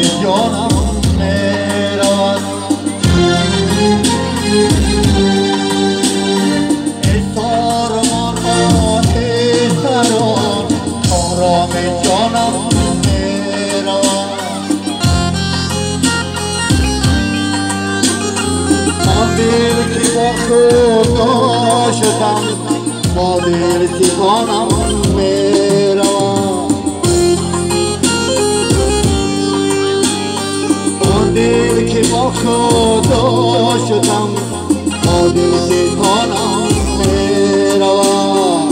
جانم میرود ایثارمان آتش‌سران آرام جانم میرود من دل که با خدا شدم با دل دیوانم میرود دل که با خدا شدم با دل دیوانم میروم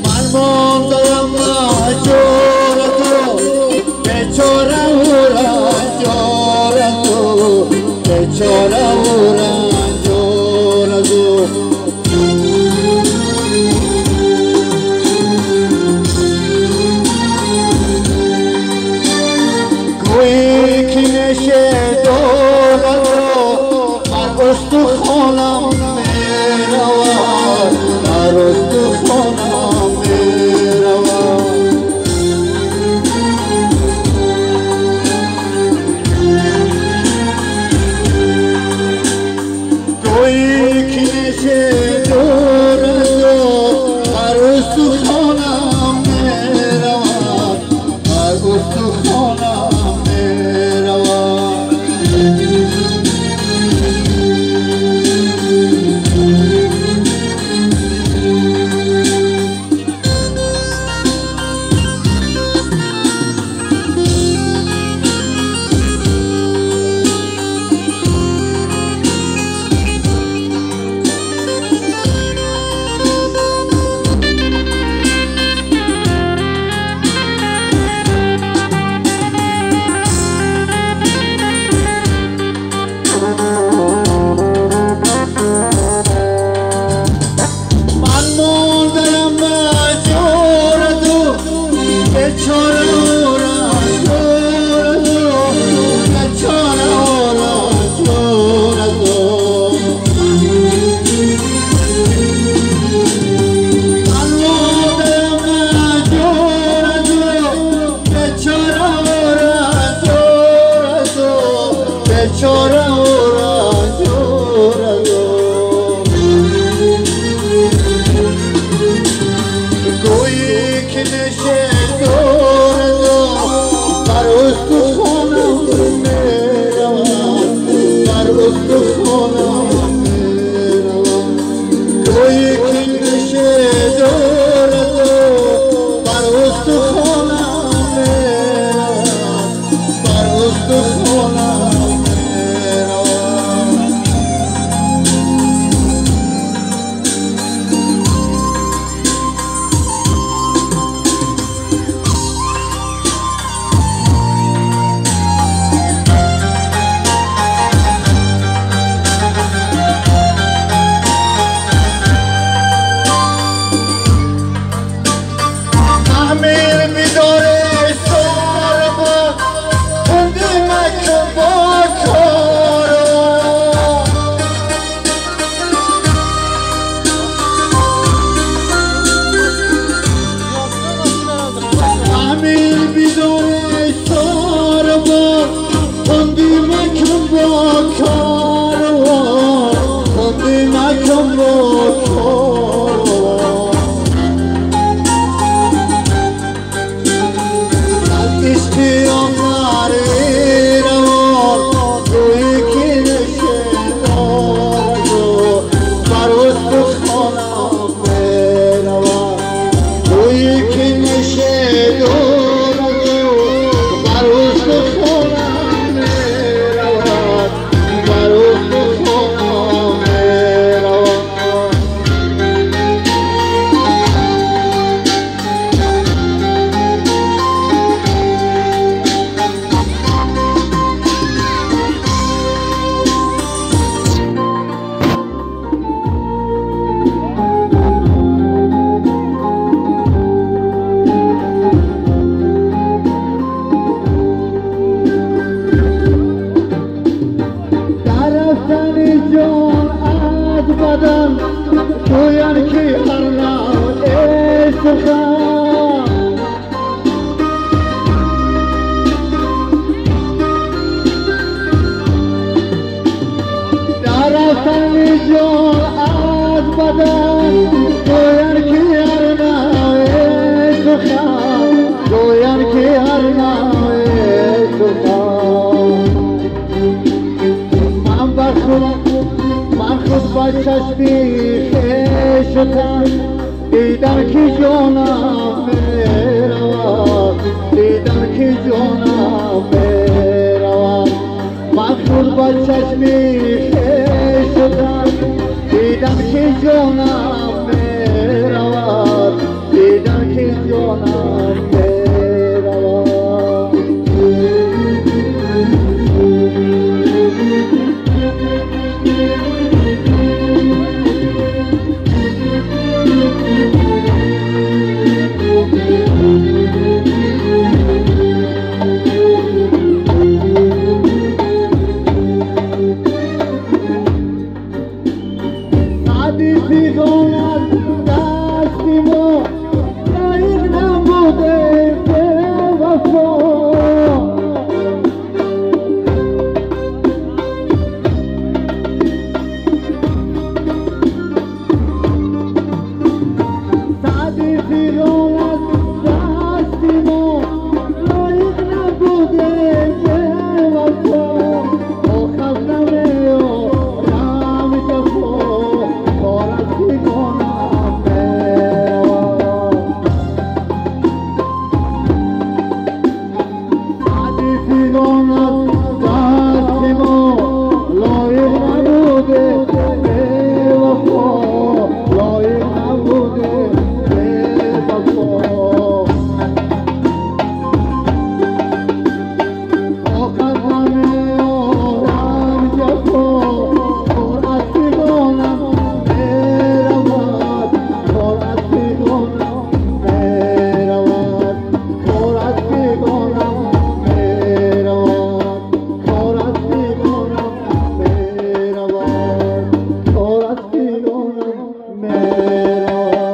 من ماندم مهجور تو بیچاره و رنجور تو بیچاره و رنجور تو که نشه دولت من استخوانم میروم در استخوانم میروم گویی که نشه دولت در استخوانم میروم در استخوانم جان از بدن گوین که هر نوه سخن گوین که هر نوه سخن من خود با چشمی خویشتن دیدم که جانم میرود دیدم که جانم میرود من خود با چشمی خویشتن دیدم که جانم میرود دیدم که جانم میرود حدیثی گوید دستی ما لایق نبوده به وفا